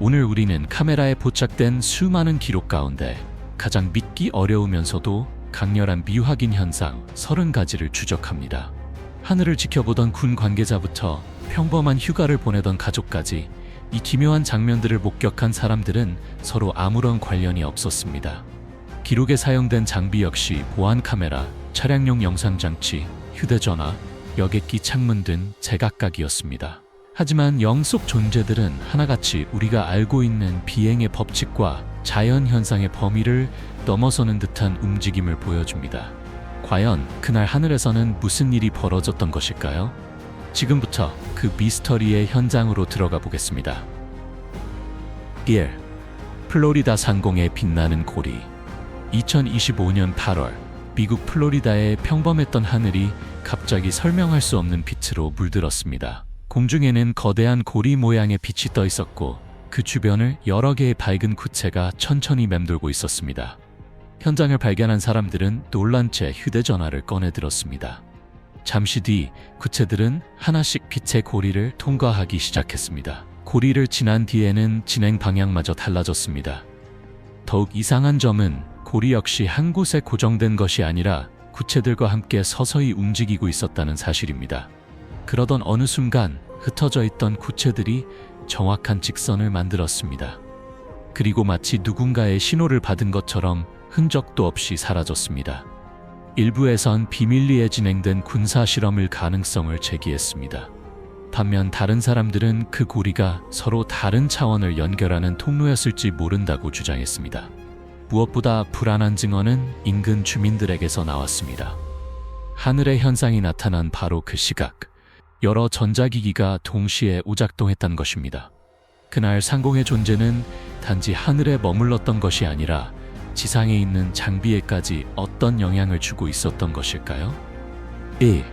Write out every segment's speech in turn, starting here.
오늘 우리는 카메라에 포착된 수많은 기록 가운데 가장 믿기 어려우면서도 강렬한 미확인 현상 30가지를 추적합니다. 하늘을 지켜보던 군 관계자부터 평범한 휴가를 보내던 가족까지 이 기묘한 장면들을 목격한 사람들은 서로 아무런 관련이 없었습니다. 기록에 사용된 장비 역시 보안 카메라, 차량용 영상 장치, 휴대전화, 여객기 창문 등 제각각이었습니다. 하지만 영속 존재들은 하나같이 우리가 알고 있는 비행의 법칙과 자연 현상의 범위를 넘어서는 듯한 움직임을 보여줍니다. 과연 그날 하늘에서는 무슨 일이 벌어졌던 것일까요? 지금부터 그 미스터리의 현장으로 들어가 보겠습니다. 1. 플로리다 상공에 빛나는 고리. 2025년 8월 미국 플로리다의 평범했던 하늘이 갑자기 설명할 수 없는 빛으로 물들었습니다. 공중에는 거대한 고리 모양의 빛이 떠 있었고 그 주변을 여러 개의 밝은 구체가 천천히 맴돌고 있었습니다. 현장을 발견한 사람들은 놀란 채 휴대전화를 꺼내 들었습니다. 잠시 뒤 구체들은 하나씩 빛의 고리를 통과하기 시작했습니다. 고리를 지난 뒤에는 진행 방향마저 달라졌습니다. 더욱 이상한 점은 고리 역시 한 곳에 고정된 것이 아니라 구체들과 함께 서서히 움직이고 있었다는 사실입니다. 그러던 어느 순간 흩어져 있던 구체들이 정확한 직선을 만들었습니다. 그리고 마치 누군가의 신호를 받은 것처럼 흔적도 없이 사라졌습니다. 일부에선 비밀리에 진행된 군사 실험일 가능성을 제기했습니다. 반면 다른 사람들은 그 고리가 서로 다른 차원을 연결하는 통로였을지 모른다고 주장했습니다. 무엇보다 불안한 증언은 인근 주민들에게서 나왔습니다. 하늘의 현상이 나타난 바로 그 시각, 여러 전자기기가 동시에 오작동했다는 것입니다. 그날 상공의 존재는 단지 하늘에 머물렀던 것이 아니라 지상에 있는 장비에까지 어떤 영향을 주고 있었던 것일까요? 1.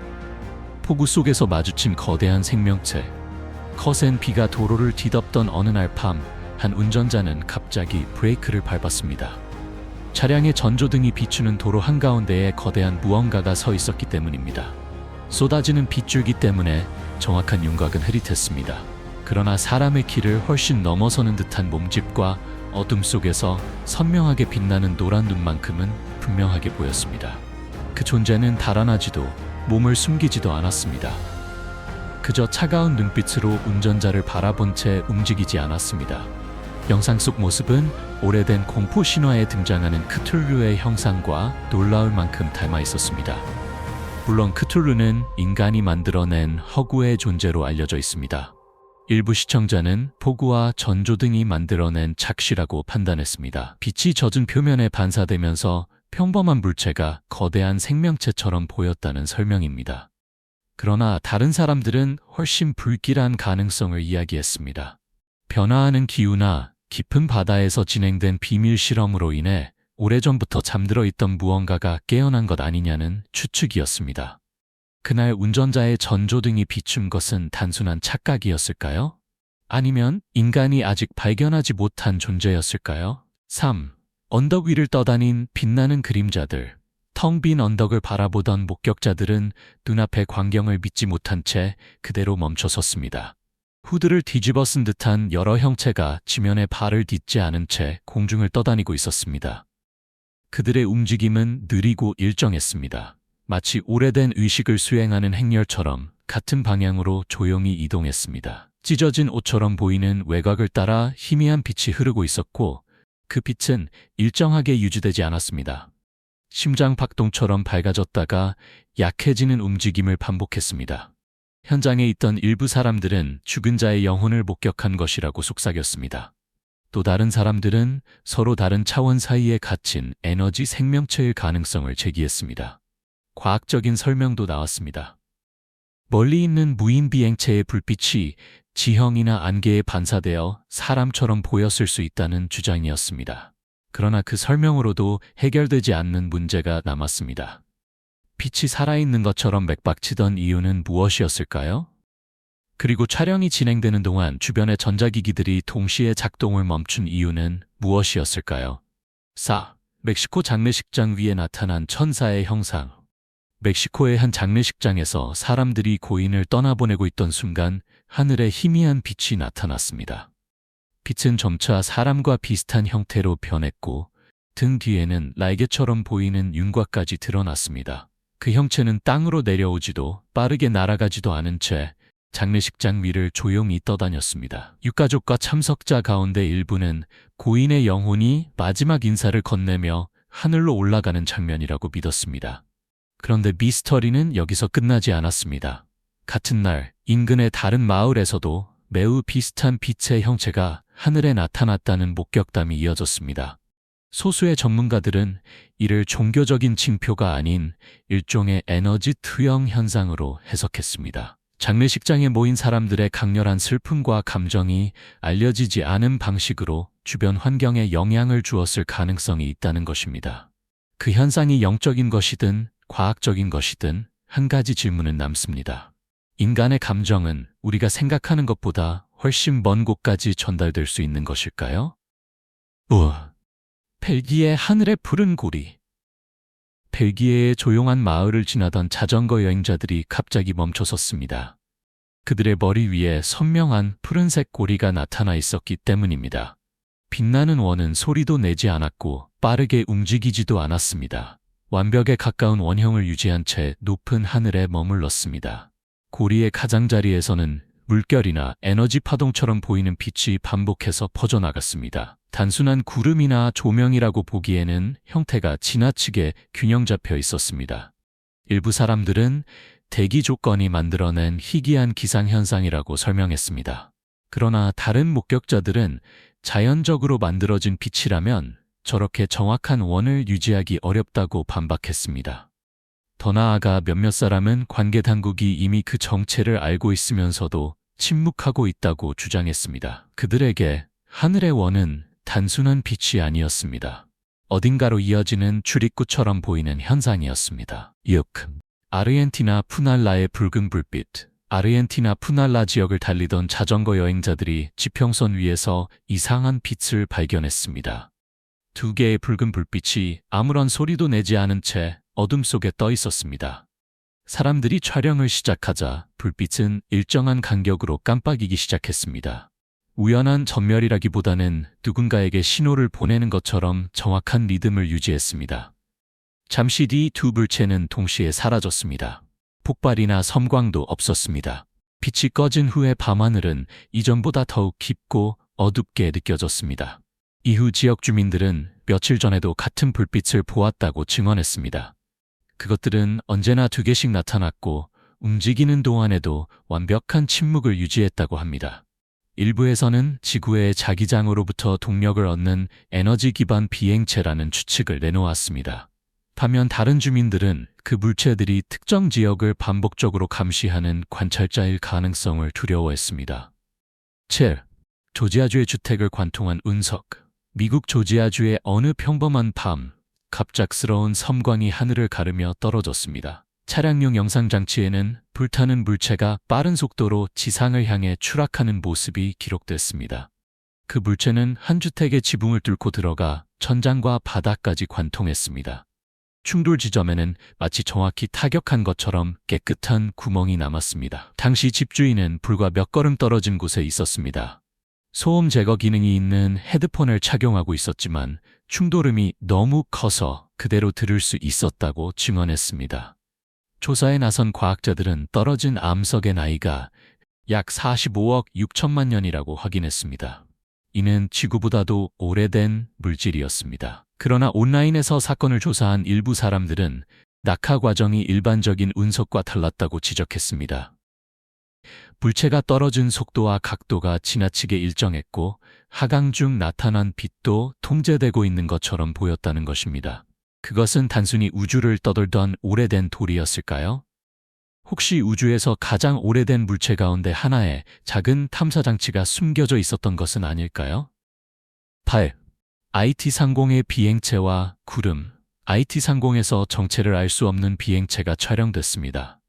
폭우 속에서 마주친 거대한 생명체. 거센 비가 도로를 뒤덮던 어느 날 밤, 한 운전자는 갑자기 브레이크를 밟았습니다. 차량의 전조등이 비추는 도로 한가운데에 거대한 무언가가 서 있었기 때문입니다. 쏟아지는 빗줄기 때문에 정확한 윤곽은 흐릿했습니다. 그러나 사람의 길을 훨씬 넘어서는 듯한 몸집과 어둠 속에서 선명하게 빛나는 노란 눈만큼은 분명하게 보였습니다. 그 존재는 달아나지도 몸을 숨기지도 않았습니다. 그저 차가운 눈빛으로 운전자를 바라본 채 움직이지 않았습니다. 영상 속 모습은 오래된 공포 신화에 등장하는 크툴루의 형상과 놀라울 만큼 닮아 있었습니다. 물론 크툴루는 인간이 만들어낸 허구의 존재로 알려져 있습니다. 일부 시청자는 폭우와 전조등이 만들어낸 착시라고 판단했습니다. 빛이 젖은 표면에 반사되면서 평범한 물체가 거대한 생명체처럼 보였다는 설명입니다. 그러나 다른 사람들은 훨씬 불길한 가능성을 이야기했습니다. 변화하는 기후나 깊은 바다에서 진행된 비밀 실험으로 인해 오래전부터 잠들어 있던 무언가가 깨어난 것 아니냐는 추측이었습니다. 그날 운전자의 전조등이 비춘 것은 단순한 착각이었을까요? 아니면 인간이 아직 발견하지 못한 존재였을까요? 3. 언덕 위를 떠다닌 빛나는 그림자들. 텅 빈 언덕을 바라보던 목격자들은 눈앞의 광경을 믿지 못한 채 그대로 멈춰 섰습니다. 후드를 뒤집어 쓴 듯한 여러 형체가 지면에 발을 딛지 않은 채 공중을 떠다니고 있었습니다. 그들의 움직임은 느리고 일정했습니다. 마치 오래된 의식을 수행하는 행렬처럼 같은 방향으로 조용히 이동했습니다. 찢어진 옷처럼 보이는 외곽을 따라 희미한 빛이 흐르고 있었고 그 빛은 일정하게 유지되지 않았습니다. 심장 박동처럼 밝아졌다가 약해지는 움직임을 반복했습니다. 현장에 있던 일부 사람들은 죽은 자의 영혼을 목격한 것이라고 속삭였습니다. 또 다른 사람들은 서로 다른 차원 사이에 갇힌 에너지 생명체일 가능성을 제기했습니다. 과학적인 설명도 나왔습니다. 멀리 있는 무인 비행체의 불빛이 지형이나 안개에 반사되어 사람처럼 보였을 수 있다는 주장이었습니다. 그러나 그 설명으로도 해결되지 않는 문제가 남았습니다. 빛이 살아있는 것처럼 맥박치던 이유는 무엇이었을까요? 그리고 촬영이 진행되는 동안 주변의 전자기기들이 동시에 작동을 멈춘 이유는 무엇이었을까요? 4. 멕시코 장례식장 위에 나타난 천사의 형상. 멕시코의 한 장례식장에서 사람들이 고인을 떠나보내고 있던 순간 하늘에 희미한 빛이 나타났습니다. 빛은 점차 사람과 비슷한 형태로 변했고 등 뒤에는 날개처럼 보이는 윤곽까지 드러났습니다. 그 형체는 땅으로 내려오지도 빠르게 날아가지도 않은 채 장례식장 위를 조용히 떠다녔습니다. 유가족과 참석자 가운데 일부는 고인의 영혼이 마지막 인사를 건네며 하늘로 올라가는 장면이라고 믿었습니다. 그런데 미스터리는 여기서 끝나지 않았습니다. 같은 날 인근의 다른 마을에서도 매우 비슷한 빛의 형체가 하늘에 나타났다는 목격담이 이어졌습니다. 소수의 전문가들은 이를 종교적인 징표가 아닌 일종의 에너지 투영 현상으로 해석했습니다. 장례식장에 모인 사람들의 강렬한 슬픔과 감정이 알려지지 않은 방식으로 주변 환경에 영향을 주었을 가능성이 있다는 것입니다. 그 현상이 영적인 것이든 과학적인 것이든 한 가지 질문은 남습니다. 인간의 감정은 우리가 생각하는 것보다 훨씬 먼 곳까지 전달될 수 있는 것일까요? 벨기에 하늘의 푸른 고리. 벨기에의 조용한 마을을 지나던 자전거 여행자들이 갑자기 멈춰섰습니다. 그들의 머리 위에 선명한 푸른색 고리가 나타나 있었기 때문입니다. 빛나는 원은 소리도 내지 않았고 빠르게 움직이지도 않았습니다. 완벽에 가까운 원형을 유지한 채 높은 하늘에 머물렀습니다. 고리의 가장자리에서는 물결이나 에너지 파동처럼 보이는 빛이 반복해서 퍼져나갔습니다. 단순한 구름이나 조명이라고 보기에는 형태가 지나치게 균형 잡혀 있었습니다. 일부 사람들은 대기 조건이 만들어낸 희귀한 기상현상이라고 설명했습니다. 그러나 다른 목격자들은 자연적으로 만들어진 빛이라면 저렇게 정확한 원을 유지하기 어렵다고 반박했습니다. 더 나아가 몇몇 사람은 관계 당국이 이미 그 정체를 알고 있으면서도 침묵하고 있다고 주장했습니다. 그들에게 하늘의 원은 단순한 빛이 아니었습니다. 어딘가로 이어지는 출입구처럼 보이는 현상이었습니다. 6. 아르헨티나 푸날라의 붉은 불빛. 아르헨티나 푸날라 지역을 달리던 자전거 여행자들이 지평선 위에서 이상한 빛을 발견했습니다. 두 개의 붉은 불빛이 아무런 소리도 내지 않은 채 어둠 속에 떠 있었습니다. 사람들이 촬영을 시작하자 불빛은 일정한 간격으로 깜빡이기 시작했습니다. 우연한 전멸이라기보다는 누군가에게 신호를 보내는 것처럼 정확한 리듬을 유지했습니다. 잠시 뒤 두 불체는 동시에 사라졌습니다. 폭발이나 섬광도 없었습니다. 빛이 꺼진 후의 밤하늘은 이전보다 더욱 깊고 어둡게 느껴졌습니다. 이후 지역 주민들은 며칠 전에도 같은 불빛을 보았다고 증언했습니다. 그것들은 언제나 두 개씩 나타났고 움직이는 동안에도 완벽한 침묵을 유지했다고 합니다. 일부에서는 지구의 자기장으로부터 동력을 얻는 에너지 기반 비행체라는 추측을 내놓았습니다. 반면 다른 주민들은 그 물체들이 특정 지역을 반복적으로 감시하는 관찰자일 가능성을 두려워했습니다. 7. 조지아주의 주택을 관통한 운석. 미국 조지아주의 어느 평범한 밤, 갑작스러운 섬광이 하늘을 가르며 떨어졌습니다. 차량용 영상장치에는 불타는 물체가 빠른 속도로 지상을 향해 추락하는 모습이 기록됐습니다. 그 물체는 한 주택의 지붕을 뚫고 들어가 천장과 바닥까지 관통했습니다. 충돌 지점에는 마치 정확히 타격한 것처럼 깨끗한 구멍이 남았습니다. 당시 집주인은 불과 몇 걸음 떨어진 곳에 있었습니다. 소음 제거 기능이 있는 헤드폰을 착용하고 있었지만 충돌음이 너무 커서 그대로 들을 수 있었다고 증언했습니다. 조사에 나선 과학자들은 떨어진 암석의 나이가 약 45억 6천만 년이라고 확인했습니다. 이는 지구보다도 오래된 물질이었습니다. 그러나 온라인에서 사건을 조사한 일부 사람들은 낙하 과정이 일반적인 운석과 달랐다고 지적했습니다. 물체가 떨어진 속도와 각도가 지나치게 일정했고 하강 중 나타난 빛도 통제되고 있는 것처럼 보였다는 것입니다. 그것은 단순히 우주를 떠돌던 오래된 돌이었을까요? 혹시 우주에서 가장 오래된 물체 가운데 하나에 작은 탐사장치가 숨겨져 있었던 것은 아닐까요? 8. IT 상공의 비행체와 구름. IT 상공에서 정체를 알 수 없는 비행체가 촬영됐습니다.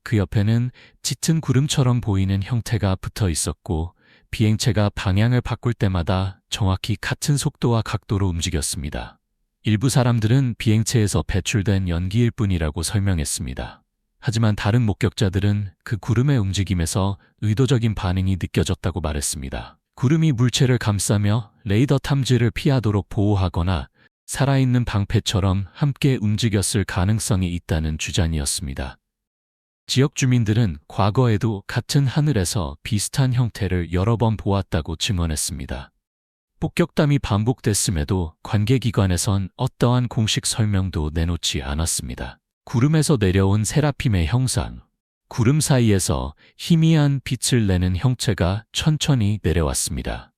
그 옆에는 짙은 구름처럼 보이는 형태가 붙어 있었고 비행체가 방향을 바꿀 때마다 정확히 같은 속도와 각도로 움직였습니다. 일부 사람들은 비행체에서 배출된 연기일 뿐이라고 설명했습니다. 하지만 다른 목격자들은 그 구름의 움직임에서 의도적인 반응이 느껴졌다고 말했습니다. 구름이 물체를 감싸며 레이더 탐지를 피하도록 보호하거나 살아있는 방패처럼 함께 움직였을 가능성이 있다는 주장이었습니다. 지역 주민들은 과거에도 같은 하늘에서 비슷한 형태를 여러 번 보았다고 증언했습니다. 폭격담이 반복됐음에도 관계기관에선 어떠한 공식 설명도 내놓지 않았습니다. 구름에서 내려온 세라핌의 형상, 구름 사이에서 희미한 빛을 내는 형체가 천천히 내려왔습니다.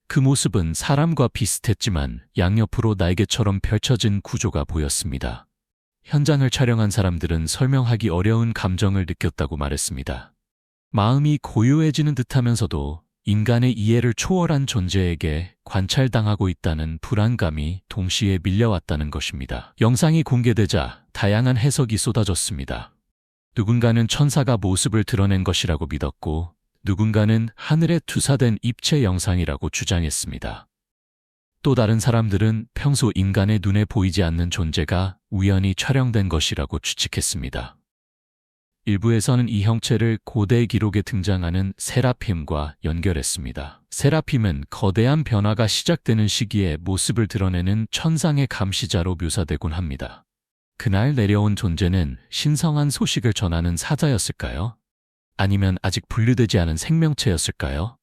그 모습은 사람과 비슷했지만 양옆으로 날개처럼 펼쳐진 구조가 보였습니다. 현장을 촬영한 사람들은 설명하기 어려운 감정을 느꼈다고 말했습니다. 마음이 고요해지는 듯하면서도 인간의 이해를 초월한 존재에게 관찰당하고 있다는 불안감이 동시에 밀려왔다는 것입니다. 영상이 공개되자 다양한 해석이 쏟아졌습니다. 누군가는 천사가 모습을 드러낸 것이라고 믿었고, 누군가는 하늘에 투사된 입체 영상이라고 주장했습니다. 또 다른 사람들은 평소 인간의 눈에 보이지 않는 존재가 우연히 촬영된 것이라고 추측했습니다. 일부에서는 이 형체를 고대 기록에 등장하는 세라핌과 연결했습니다. 세라핌은 거대한 변화가 시작되는 시기에 모습을 드러내는 천상의 감시자로 묘사되곤 합니다. 그날 내려온 존재는 신성한 소식을 전하는 사자였을까요? 아니면 아직 분류되지 않은 생명체였을까요?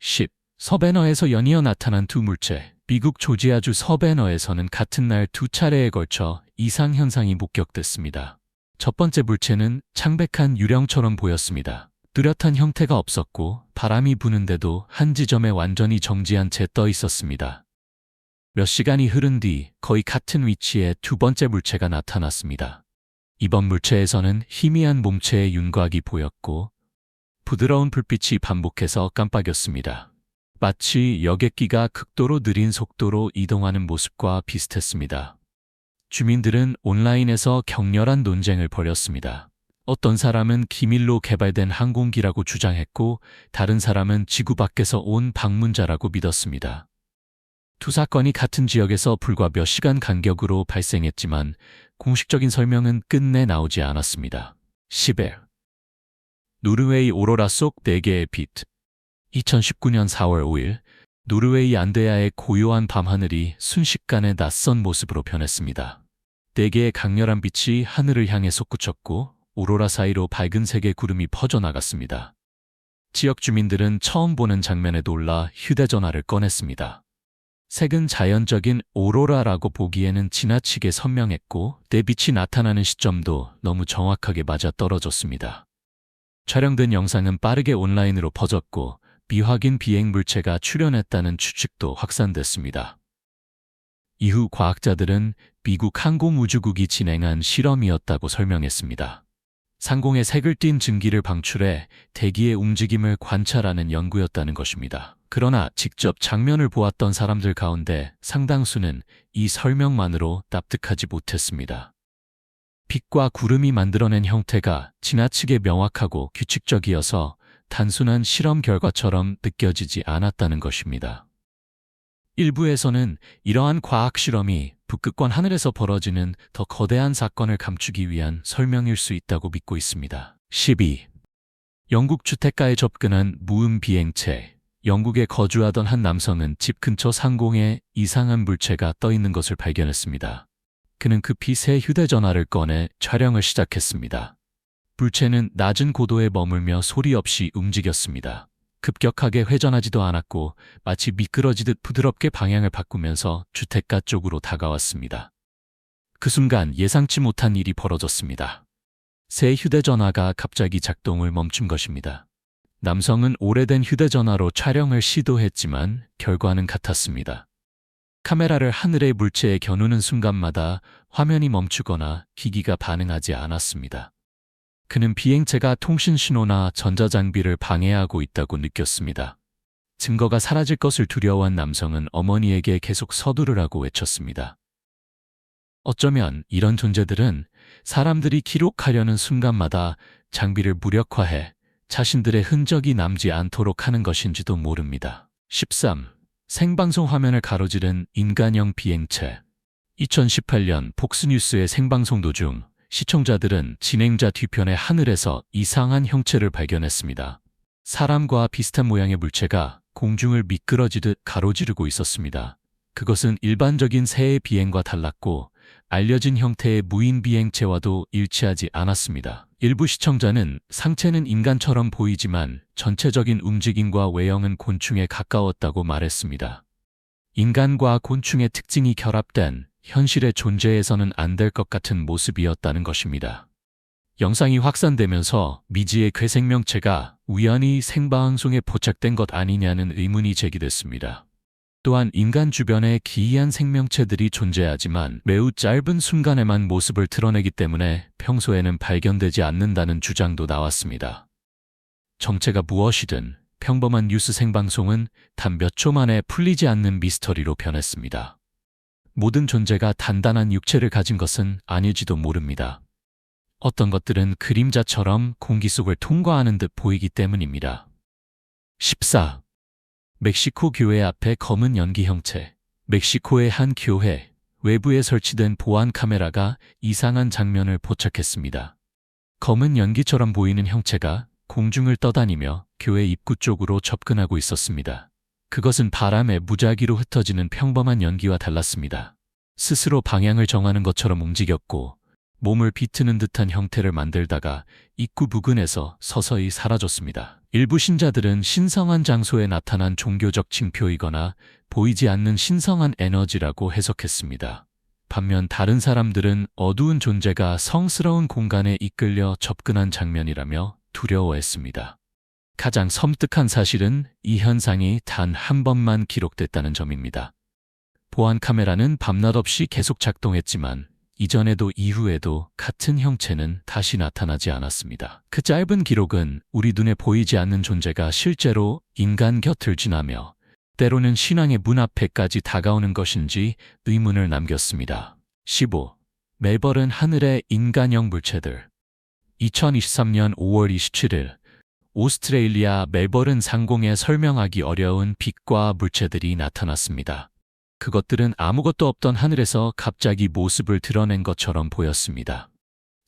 10. 서베너에서 연이어 나타난 두 물체. 미국 조지아주 서베너에서는 같은 날 두 차례에 걸쳐 이상현상이 목격됐습니다. 첫 번째 물체는 창백한 유령처럼 보였습니다. 뚜렷한 형태가 없었고 바람이 부는데도 한 지점에 완전히 정지한 채 떠 있었습니다. 몇 시간이 흐른 뒤 거의 같은 위치에 두 번째 물체가 나타났습니다. 이번 물체에서는 희미한 몸체의 윤곽이 보였고 부드러운 불빛이 반복해서 깜빡였습니다. 마치 여객기가 극도로 느린 속도로 이동하는 모습과 비슷했습니다. 주민들은 온라인에서 격렬한 논쟁을 벌였습니다. 어떤 사람은 기밀로 개발된 항공기라고 주장했고, 다른 사람은 지구 밖에서 온 방문자라고 믿었습니다. 두 사건이 같은 지역에서 불과 몇 시간 간격으로 발생했지만 공식적인 설명은 끝내 나오지 않았습니다. 10일 노르웨이 오로라 속 4개의 빛. 2019년 4월 5일 노르웨이 안데야의 고요한 밤하늘이 순식간에 낯선 모습으로 변했습니다. 4개의 강렬한 빛이 하늘을 향해 솟구쳤고 오로라 사이로 밝은 색의 구름이 퍼져나갔습니다. 지역 주민들은 처음 보는 장면에 놀라 휴대전화를 꺼냈습니다. 색은 자연적인 오로라라고 보기에는 지나치게 선명했고 내 빛이 나타나는 시점도 너무 정확하게 맞아떨어졌습니다. 촬영된 영상은 빠르게 온라인으로 퍼졌고 미확인 비행 물체가 출현했다는 추측도 확산됐습니다. 이후 과학자들은 미국 항공우주국이 진행한 실험이었다고 설명했습니다. 상공에 색을 띤 증기를 방출해 대기의 움직임을 관찰하는 연구였다는 것입니다. 그러나 직접 장면을 보았던 사람들 가운데 상당수는 이 설명만으로 납득하지 못했습니다. 빛과 구름이 만들어낸 형태가 지나치게 명확하고 규칙적이어서 단순한 실험 결과처럼 느껴지지 않았다는 것입니다. 일부에서는 이러한 과학 실험이 북극권 하늘에서 벌어지는 더 거대한 사건을 감추기 위한 설명일 수 있다고 믿고 있습니다. 12. 영국 주택가에 접근한 무음 비행체. 영국에 거주하던 한 남성은 집 근처 상공에 이상한 물체가 떠 있는 것을 발견했습니다. 그는 급히 새 휴대전화를 꺼내 촬영을 시작했습니다. 물체는 낮은 고도에 머물며 소리 없이 움직였습니다. 급격하게 회전하지도 않았고 마치 미끄러지듯 부드럽게 방향을 바꾸면서 주택가 쪽으로 다가왔습니다. 그 순간 예상치 못한 일이 벌어졌습니다. 새 휴대전화가 갑자기 작동을 멈춘 것입니다. 남성은 오래된 휴대전화로 촬영을 시도했지만 결과는 같았습니다. 카메라를 하늘의 물체에 겨누는 순간마다 화면이 멈추거나 기기가 반응하지 않았습니다. 그는 비행체가 통신 신호나 전자장비를 방해하고 있다고 느꼈습니다. 증거가 사라질 것을 두려워한 남성은 어머니에게 계속 서두르라고 외쳤습니다. 어쩌면 이런 존재들은 사람들이 기록하려는 순간마다 장비를 무력화해 자신들의 흔적이 남지 않도록 하는 것인지도 모릅니다. 13. 생방송 화면을 가로지른 인간형 비행체. 2018년 폭스뉴스의 생방송 도중 시청자들은 진행자 뒤편의 하늘에서 이상한 형체를 발견했습니다. 사람과 비슷한 모양의 물체가 공중을 미끄러지듯 가로지르고 있었습니다. 그것은 일반적인 새의 비행과 달랐고 알려진 형태의 무인 비행체와도 일치하지 않았습니다. 일부 시청자는 상체는 인간처럼 보이지만 전체적인 움직임과 외형은 곤충에 가까웠다고 말했습니다. 인간과 곤충의 특징이 결합된 현실의 존재에서는 안 될 것 같은 모습이었다는 것입니다. 영상이 확산되면서 미지의 괴생명체가 우연히 생방송에 포착된 것 아니냐는 의문이 제기됐습니다. 또한 인간 주변에 기이한 생명체들이 존재하지만 매우 짧은 순간에만 모습을 드러내기 때문에 평소에는 발견되지 않는다는 주장도 나왔습니다. 정체가 무엇이든 평범한 뉴스 생방송은 단 몇 초 만에 풀리지 않는 미스터리로 변했습니다. 모든 존재가 단단한 육체를 가진 것은 아닐지도 모릅니다. 어떤 것들은 그림자처럼 공기 속을 통과하는 듯 보이기 때문입니다. 14. 멕시코 교회 앞에 검은 연기 형체. 멕시코의 한 교회 외부에 설치된 보안 카메라가 이상한 장면을 포착했습니다. 검은 연기처럼 보이는 형체가 공중을 떠다니며 교회 입구 쪽으로 접근하고 있었습니다. 그것은 바람에 무작위로 흩어지는 평범한 연기와 달랐습니다. 스스로 방향을 정하는 것처럼 움직였고 몸을 비트는 듯한 형태를 만들다가 입구 부근에서 서서히 사라졌습니다. 일부 신자들은 신성한 장소에 나타난 종교적 징표이거나 보이지 않는 신성한 에너지라고 해석했습니다. 반면 다른 사람들은 어두운 존재가 성스러운 공간에 이끌려 접근한 장면이라며 두려워했습니다. 가장 섬뜩한 사실은 이 현상이 단 한 번만 기록됐다는 점입니다. 보안 카메라는 밤낮 없이 계속 작동했지만 이전에도 이후에도 같은 형체는 다시 나타나지 않았습니다. 그 짧은 기록은 우리 눈에 보이지 않는 존재가 실제로 인간 곁을 지나며 때로는 신앙의 문 앞에까지 다가오는 것인지 의문을 남겼습니다. 15. 멜버른 하늘의 인간형 물체들. 2023년 5월 27일 오스트레일리아 멜버른 상공에 설명하기 어려운 빛과 물체들이 나타났습니다. 그것들은 아무것도 없던 하늘에서 갑자기 모습을 드러낸 것처럼 보였습니다.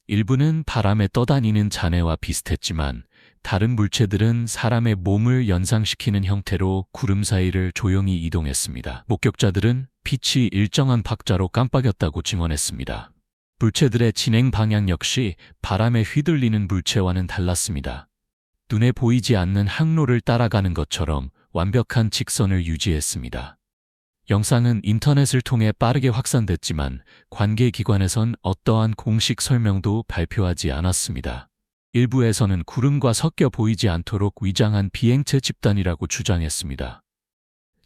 일부는 바람에 떠다니는 잔해와 비슷했지만 다른 물체들은 사람의 몸을 연상시키는 형태로 구름 사이를 조용히 이동했습니다. 목격자들은 빛이 일정한 박자로 깜빡였다고 증언했습니다. 물체들의 진행 방향 역시 바람에 휘둘리는 물체와는 달랐습니다. 눈에 보이지 않는 항로를 따라가는 것처럼 완벽한 직선을 유지했습니다. 영상은 인터넷을 통해 빠르게 확산됐지만 관계기관에선 어떠한 공식 설명도 발표하지 않았습니다. 일부에서는 구름과 섞여 보이지 않도록 위장한 비행체 집단이라고 주장했습니다.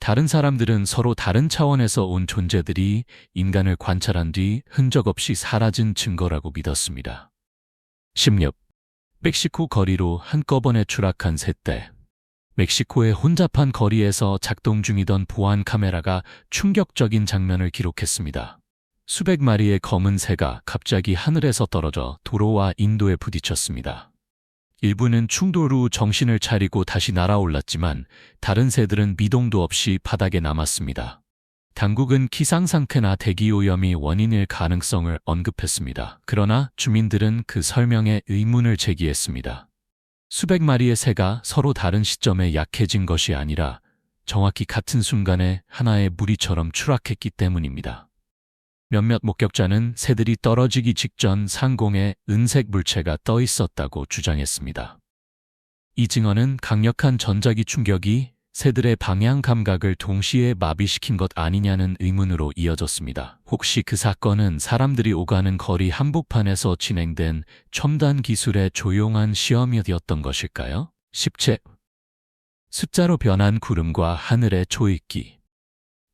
다른 사람들은 서로 다른 차원에서 온 존재들이 인간을 관찰한 뒤 흔적 없이 사라진 증거라고 믿었습니다. 16. 멕시코 거리로 한꺼번에 추락한 새떼. 멕시코의 혼잡한 거리에서 작동 중이던 보안 카메라가 충격적인 장면을 기록했습니다. 수백 마리의 검은 새가 갑자기 하늘에서 떨어져 도로와 인도에 부딪혔습니다. 일부는 충돌 후 정신을 차리고 다시 날아올랐지만 다른 새들은 미동도 없이 바닥에 남았습니다. 당국은 기상상태나 대기오염이 원인일 가능성을 언급했습니다. 그러나 주민들은 그 설명에 의문을 제기했습니다. 수백 마리의 새가 서로 다른 시점에 약해진 것이 아니라 정확히 같은 순간에 하나의 무리처럼 추락했기 때문입니다. 몇몇 목격자는 새들이 떨어지기 직전 상공에 은색 물체가 떠 있었다고 주장했습니다. 이 증언은 강력한 전자기 충격이 새들의 방향 감각을 동시에 마비시킨 것 아니냐는 의문으로 이어졌습니다. 혹시 그 사건은 사람들이 오가는 거리 한복판에서 진행된 첨단 기술의 조용한 시험이었던 것일까요? 17. 숫자로 변한 구름과 하늘의 초읽기.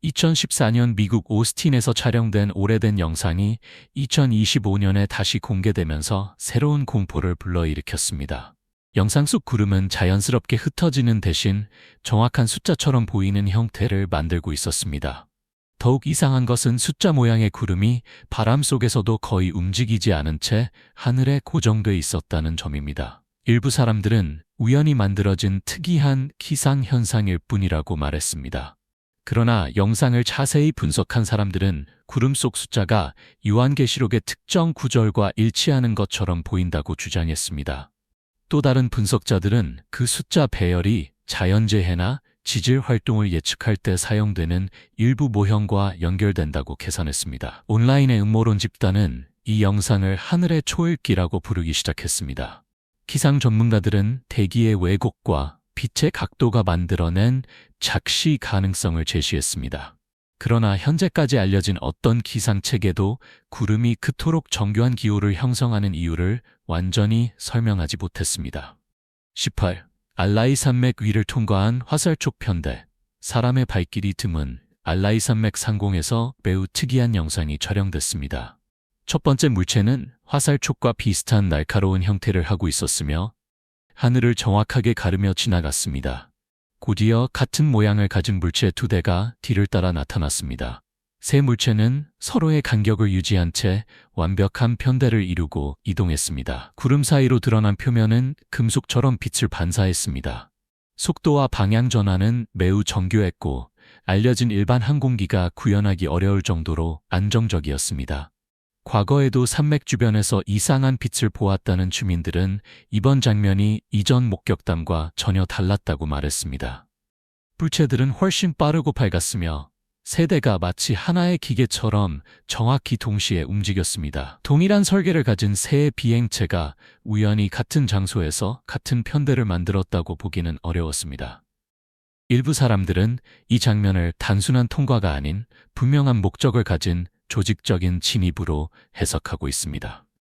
2014년 미국 오스틴에서 촬영된 오래된 영상이 2025년에 다시 공개되면서 새로운 공포를 불러일으켰습니다. 영상 속 구름은 자연스럽게 흩어지는 대신 정확한 숫자처럼 보이는 형태를 만들고 있었습니다. 더욱 이상한 것은 숫자 모양의 구름이 바람 속에서도 거의 움직이지 않은 채 하늘에 고정돼 있었다는 점입니다. 일부 사람들은 우연히 만들어진 특이한 기상현상일 뿐이라고 말했습니다. 그러나 영상을 자세히 분석한 사람들은 구름 속 숫자가 요한계시록의 특정 구절과 일치하는 것처럼 보인다고 주장했습니다. 또 다른 분석자들은 그 숫자 배열이 자연재해나 지질 활동을 예측할 때 사용되는 일부 모형과 연결된다고 계산했습니다. 온라인의 음모론 집단은 이 영상을 하늘의 초읽기라고 부르기 시작했습니다. 기상 전문가들은 대기의 왜곡과 빛의 각도가 만들어낸 작시 가능성을 제시했습니다. 그러나 현재까지 알려진 어떤 기상체계도 구름이 그토록 정교한 기호를 형성하는 이유를 완전히 설명하지 못했습니다. 18. 알라이 산맥 위를 통과한 화살촉 편대. 사람의 발길이 드문 알라이 산맥 상공에서 매우 특이한 영상이 촬영됐습니다. 첫 번째 물체는 화살촉과 비슷한 날카로운 형태를 하고 있었으며 하늘을 정확하게 가르며 지나갔습니다. 곧이어 같은 모양을 가진 물체 두 대가 뒤를 따라 나타났습니다. 세 물체는 서로의 간격을 유지한 채 완벽한 편대를 이루고 이동했습니다. 구름 사이로 드러난 표면은 금속처럼 빛을 반사했습니다. 속도와 방향 전환은 매우 정교했고 알려진 일반 항공기가 구현하기 어려울 정도로 안정적이었습니다. 과거에도 산맥 주변에서 이상한 빛을 보았다는 주민들은 이번 장면이 이전 목격담과 전혀 달랐다고 말했습니다. 물체들은 훨씬 빠르고 밝았으며 세대가 마치 하나의 기계처럼 정확히 동시에 움직였습니다. 동일한 설계를 가진 세 비행체가 우연히 같은 장소에서 같은 편대를 만들었다고 보기는 어려웠습니다. 일부 사람들은 이 장면을 단순한 통과가 아닌 분명한 목적을 가진 조직적인 침입으로 해석하고 있습니다.